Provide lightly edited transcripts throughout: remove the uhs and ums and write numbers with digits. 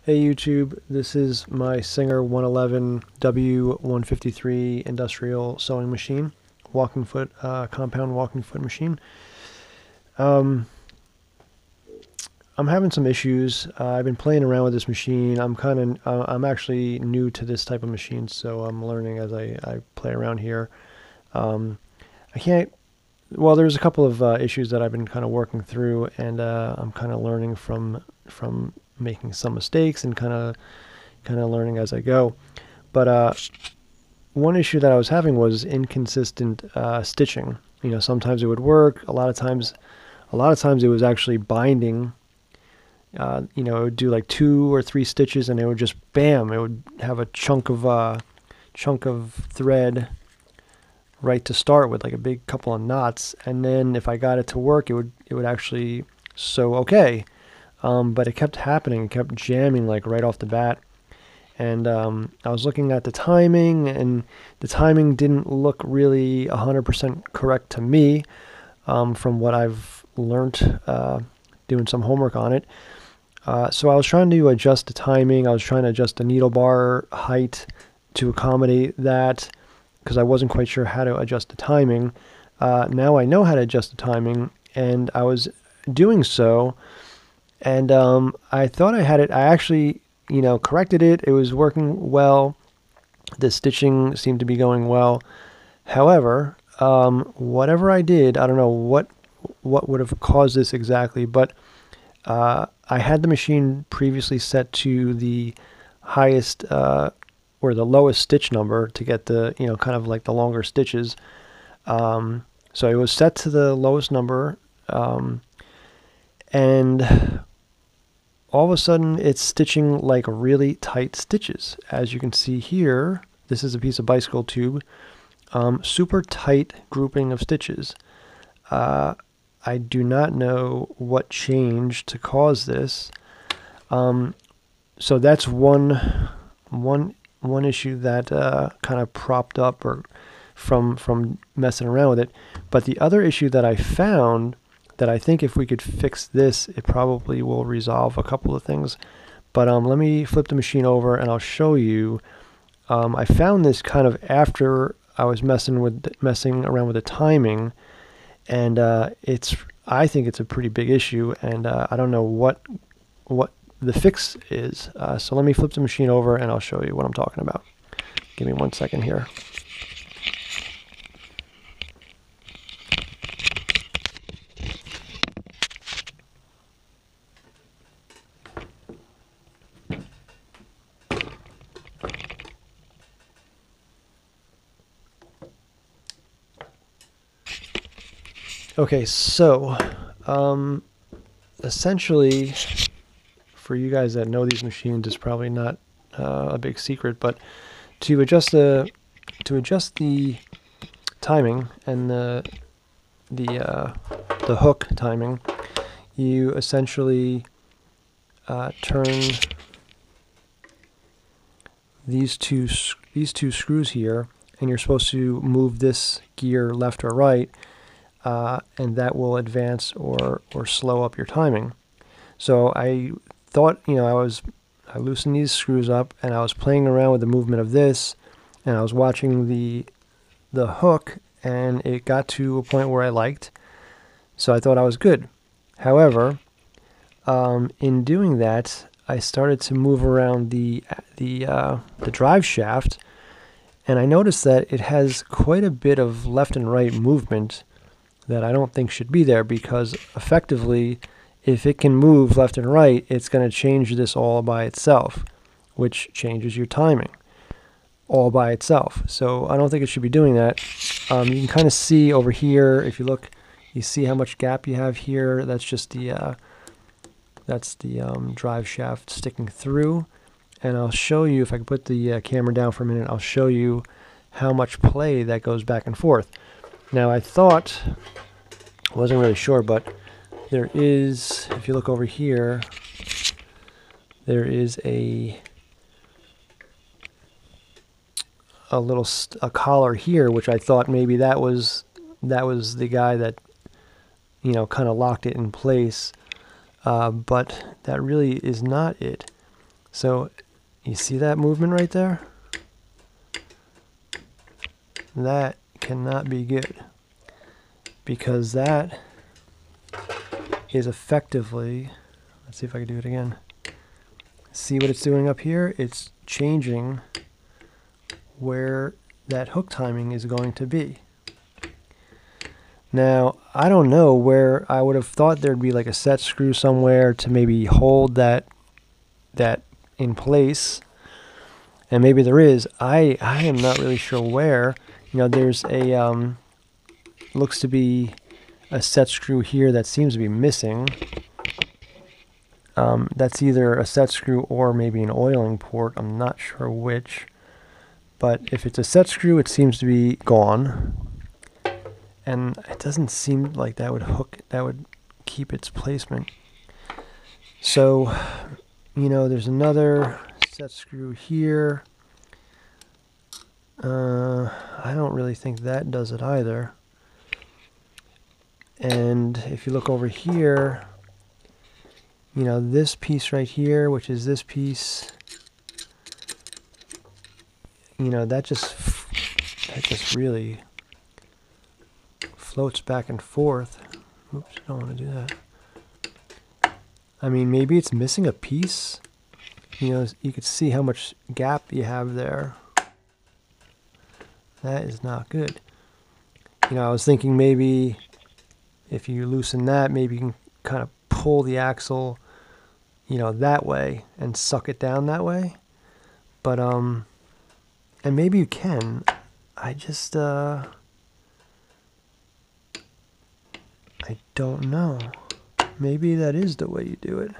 Hey YouTube, this is my Singer 111 W153 industrial sewing machine, walking foot, compound walking foot machine. I'm having some issues. I've been playing around with this machine. I'm actually new to this type of machine, so I'm learning as I play around here. I can't. Well, there's a couple of issues that I've been kind of working through, and I'm kind of learning from making some mistakes and kind of learning as I go. But one issue that I was having was inconsistent stitching. You know, sometimes it would work. A lot of times it was actually binding. You know, it would do like 2 or 3 stitches, and it would just bam. It would have a chunk of thread right to start with, like a big couple of knots, and then if I got it to work, it would actually sew okay. But it kept happening. It kept jamming like right off the bat. And I was looking at the timing, and the timing didn't look really 100% correct to me from what I've learned doing some homework on it. So I was trying to adjust the timing. I was trying to adjust the needle bar height to accommodate that because I wasn't quite sure how to adjust the timing. Now I know how to adjust the timing, and I was doing so. And I thought I had it. I actually, corrected it. It was working well. The stitching seemed to be going well. However, whatever I did, I don't know what would have caused this exactly, but I had the machine previously set to the highest or the lowest stitch number to get the, kind of like the longer stitches. So it was set to the lowest number, and all of a sudden it's stitching like really tight stitches. As you can see here, this is a piece of bicycle tube, super tight grouping of stitches. I do not know what changed to cause this. So that's one issue that kind of propped up or from messing around with it. But the other issue that I found, that I think if we could fix this, it probably will resolve a couple of things. But let me flip the machine over and I'll show you. I found this kind of after I was messing around with the timing, and I think it's a pretty big issue, and I don't know what the fix is. So let me flip the machine over and I'll show you what I'm talking about. Give me 1 second here. Okay, so essentially, for you guys that know these machines, it's probably not a big secret, but to adjust the timing and the hook timing, you essentially turn these two screws here, and you're supposed to move this gear left or right. And that will advance or slow up your timing. So I thought, I loosened these screws up, and I was playing around with the movement of this, and I was watching the hook, and it got to a point where I liked. So I thought I was good. However, in doing that, I started to move around the drive shaft, and I noticed that it has quite a bit of left and right movement that I don't think should be there, because effectively, if it can move left and right, it's going to change this all by itself, which changes your timing all by itself. So I don't think it should be doing that. You can kind of see over here, if you look, you see how much gap you have here. That's just the drive shaft sticking through. And I'll show you, if I can put the camera down for a minute, I'll show you how much play that goes back and forth. Now I thought, wasn't really sure, but there is, if you look over here, there is a collar here, which I thought maybe that was the guy that, kind of locked it in place. But that really is not it. So you see that movement right there? That cannot be good, because that is effectively, let's see if I can do it again. See what it's doing up here? It's changing where that hook timing is going to be. Now, I don't know where. I would have thought there'd be like a set screw somewhere to maybe hold that in place, and maybe there is. I am not really sure where. You know, there's a looks to be a set screw here that seems to be missing. That's either a set screw or maybe an oiling port. I'm not sure which. But if it's a set screw, it seems to be gone. And it doesn't seem like that would keep its placement. So, you know, there's another set screw here. I don't really think that does it either. And if you look over here, you know, this piece right here, which is this piece, you know, that just really floats back and forth. Oops, I don't want to do that. I mean, maybe it's missing a piece. You know, you could see how much gap you have there. That is not good. You know, I was thinking maybe if you loosen that, maybe you can kind of pull the axle, you know, that way and suck it down that way. But, and maybe you can. I just, I don't know. Maybe that is the way you do it.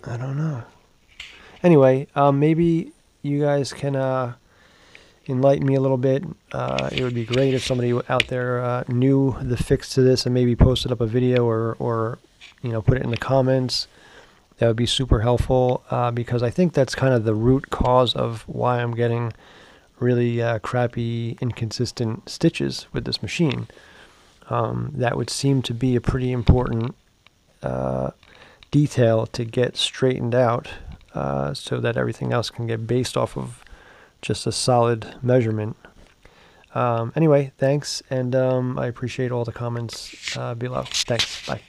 I don't know. Anyway, maybe you guys can enlighten me a little bit. It would be great if somebody out there knew the fix to this and maybe posted up a video or you know, put it in the comments. That would be super helpful, because I think that's kind of the root cause of why I'm getting really crappy, inconsistent stitches with this machine. That would seem to be a pretty important detail to get straightened out, so that everything else can get based off of just a solid measurement. Anyway, thanks, and I appreciate all the comments below. Thanks. Bye.